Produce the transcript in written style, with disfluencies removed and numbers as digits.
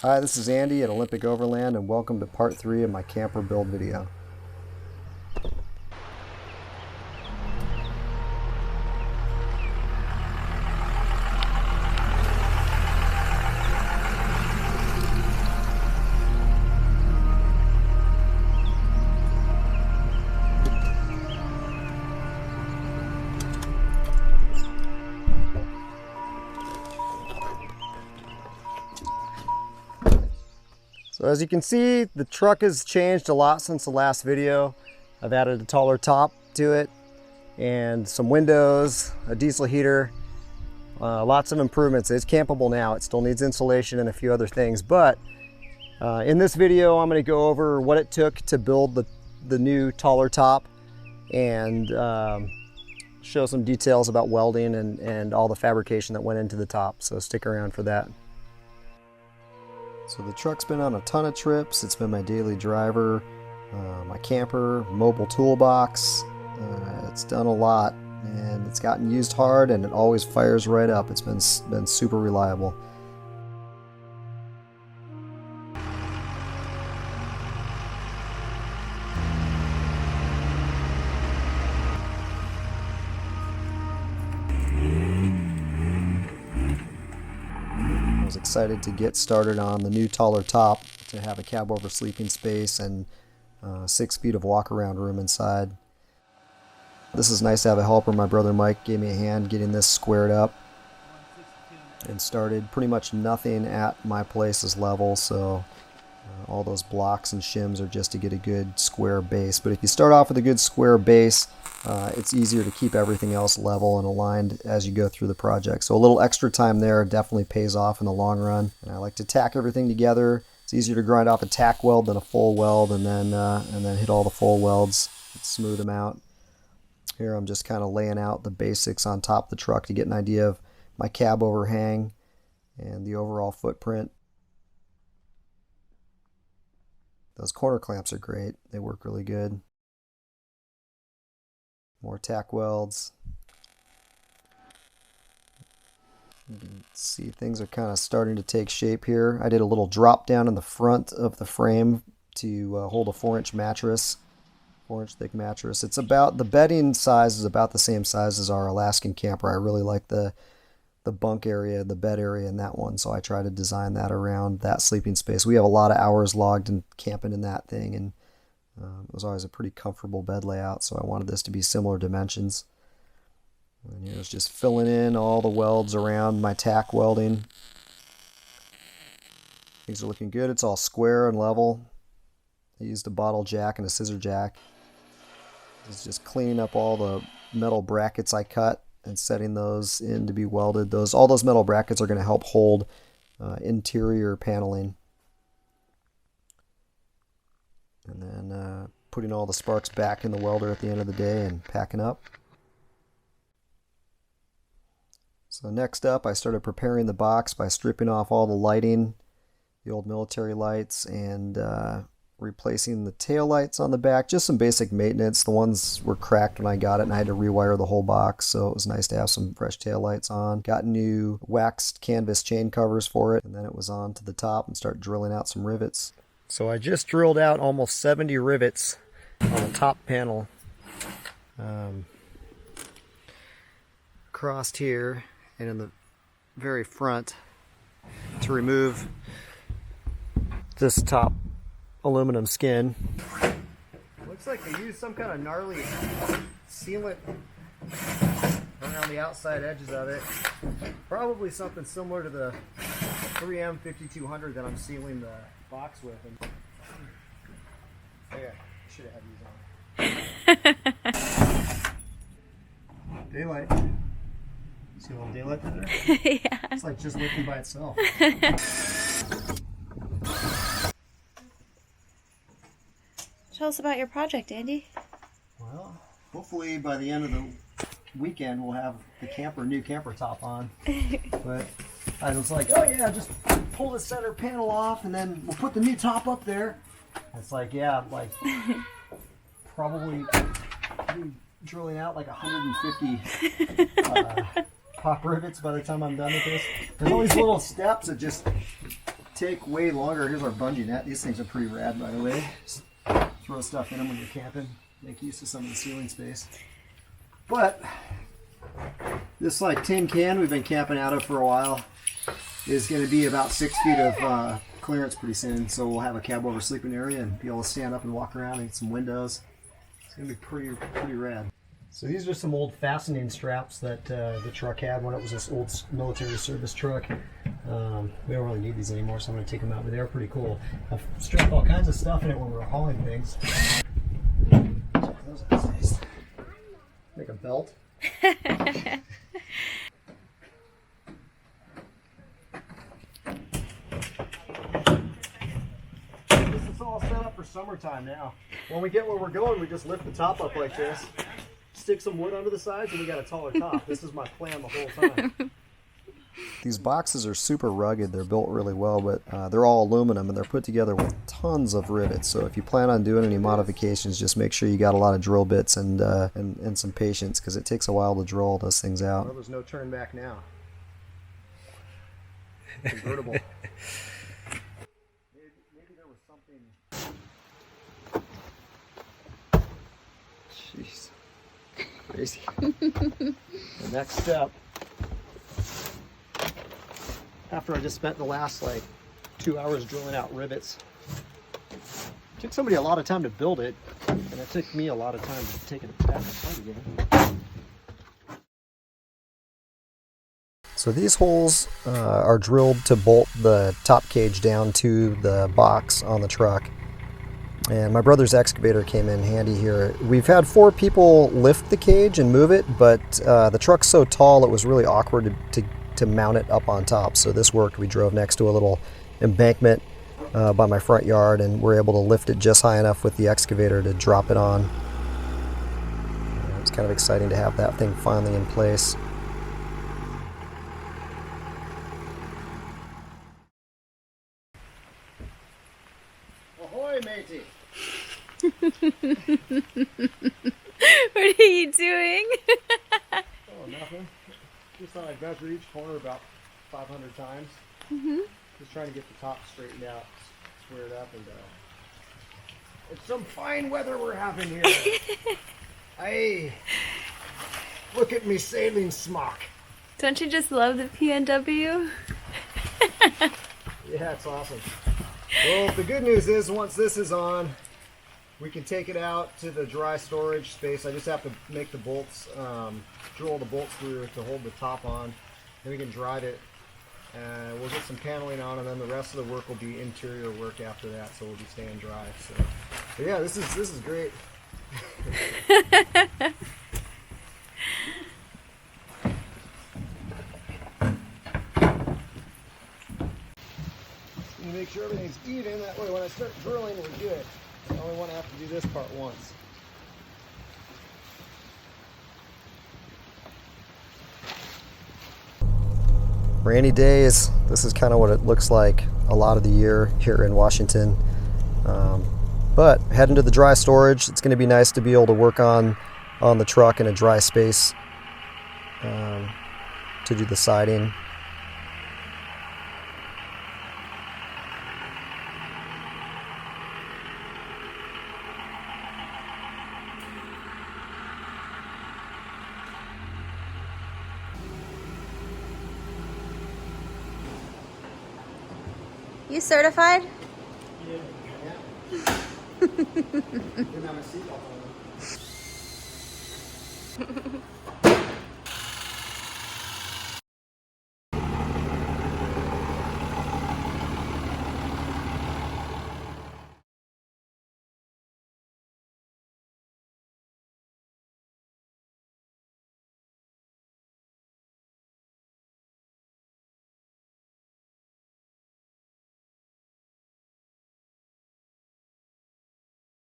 Hi, this is Andy at Olympic Overland, and welcome to part 3 of my camper build video. So as you can see, the truck has changed a lot since the last video. I've added a taller top to it and some windows, a diesel heater, lots of improvements. It's campable now. It still needs insulation and a few other things, but in this video I'm going to go over what it took to build the new taller top and show some details about welding and all the fabrication that went into the top, so stick around for that. So the truck's been on a ton of trips. It's been my daily driver, my camper, mobile toolbox. It's done a lot, and it's gotten used hard, and it always fires right up. It's been super reliable. I was excited to get started on the new taller top to have a cab over sleeping space and 6 feet of walk around room inside. This is nice to have a helper. My brother Mike gave me a hand getting this squared up and started. Pretty much nothing at my place is level, so all those blocks and shims are just to get a good square base. But if you start off with a good square base, it's easier to keep everything else level and aligned as you go through the project. So a little extra time there definitely pays off in the long run. And I like to tack everything together. It's easier to grind off a tack weld than a full weld, and then hit all the full welds and smooth them out. Here I'm just kind of laying out the basics on top of the truck to get an idea of my cab overhang and the overall footprint. Those corner clamps are great. They work really good. More tack welds. You can see things are kind of starting to take shape here. I did a little drop down in the front of the frame to hold a 4-inch mattress. 4-inch thick mattress. It's about, the bedding size is about the same size as our Alaskan camper. I really like the bunk area, the bed area in that one, so I try to design that around that sleeping space. We have a lot of hours logged in camping in that thing, and it was always a pretty comfortable bed layout, so I wanted this to be similar dimensions. And here's just filling in all the welds around my tack welding. Things are looking good. It's all square and level. I used a bottle jack and a scissor jack. It's just cleaning up all the metal brackets I cut and setting those in to be welded. All those metal brackets are going to help hold interior paneling. And then putting all the sparks back in the welder at the end of the day and packing up. So next up, I started preparing the box by stripping off all the lighting, the old military lights, and replacing the tail lights on the back. Just some basic maintenance. The ones were cracked when I got it, and I had to rewire the whole box, so it was nice to have some fresh tail lights on. Got new waxed canvas chain covers for it, and then it was on to the top and start drilling out some rivets. So I just drilled out almost 70 rivets on the top panel. Crossed here and in the very front to remove this top aluminum skin. Looks like they used some kind of gnarly sealant around the outside edges of it. Probably something similar to the 3M 5200 that I'm sealing the box with. And yeah, should have had these on. Daylight. See a little daylight in there? Yeah. It's like just lifting by itself. Tell us about your project, Andy. Well, hopefully by the end of the weekend we'll have the new camper top on. But I was like, oh yeah, just pull the center panel off and then we'll put the new top up there. It's like, yeah, like probably drilling out like 150 pop rivets by the time I'm done with this. There's all these little steps that just take way longer. Here's our bungee net. These things are pretty rad, by the way. Just throw stuff in them when you're camping. Make use of some of the ceiling space. But this like tin can we've been camping out of for a while is going to be about 6 feet of clearance pretty soon. So we'll have a cab over sleeping area and be able to stand up and walk around and get some windows. It's going to be pretty rad. So these are some old fastening straps that the truck had when it was this old military service truck. We don't really need these anymore, so I'm going to take them out, but they are pretty cool. I've strapped all kinds of stuff in it when we were hauling things. Those are nice. Make a belt. This is all set up for summertime now. When we get where we're going, we just lift the top up like this, stick some wood under the sides, and we got a taller top. This is my plan the whole time. These boxes are super rugged. They're built really well, but they're all aluminum and they're put together with tons of rivets. So if you plan on doing any modifications, just make sure you got a lot of drill bits and some patience, because it takes a while to drill all those things out. Well, there's no turn back now. Convertible. Maybe there was something. Jeez, crazy. The next step, after I just spent the last like 2 hours drilling out rivets. It took somebody a lot of time to build it, and it took me a lot of time to take it back apart again. So these holes are drilled to bolt the top cage down to the box on the truck. And my brother's excavator came in handy here. We've had 4 people lift the cage and move it, but the truck's so tall it was really awkward to mount it up on top. So this worked. We drove next to a little embankment by my front yard, and we're able to lift it just high enough with the excavator to drop it on. It's kind of exciting to have that thing finally in place. Ahoy, matey! What are you doing? Oh, nothing. Just thought I'd measure each corner about 500 times. Just trying to get the top straightened out, squared up, and it's some fine weather we're having here. Hey, look at me sailing smock. Don't you just love the PNW? Yeah, it's awesome. Well, the good news is once this is on, we can take it out to the dry storage space. I just have to make the bolts, drill the bolts through to hold the top on. Then we can drive it, and we'll get some paneling on, and then the rest of the work will be interior work after that, so we'll be staying dry. So, but yeah, this is great. You make sure everything's even, that way when I start drilling we're good. I only want to have to do this part once. Rainy days, this is kind of what it looks like a lot of the year here in Washington. But heading to the dry storage, it's going to be nice to be able to work on the truck in a dry space to do the siding. You certified? Yeah. Didn't have a seatbelt on.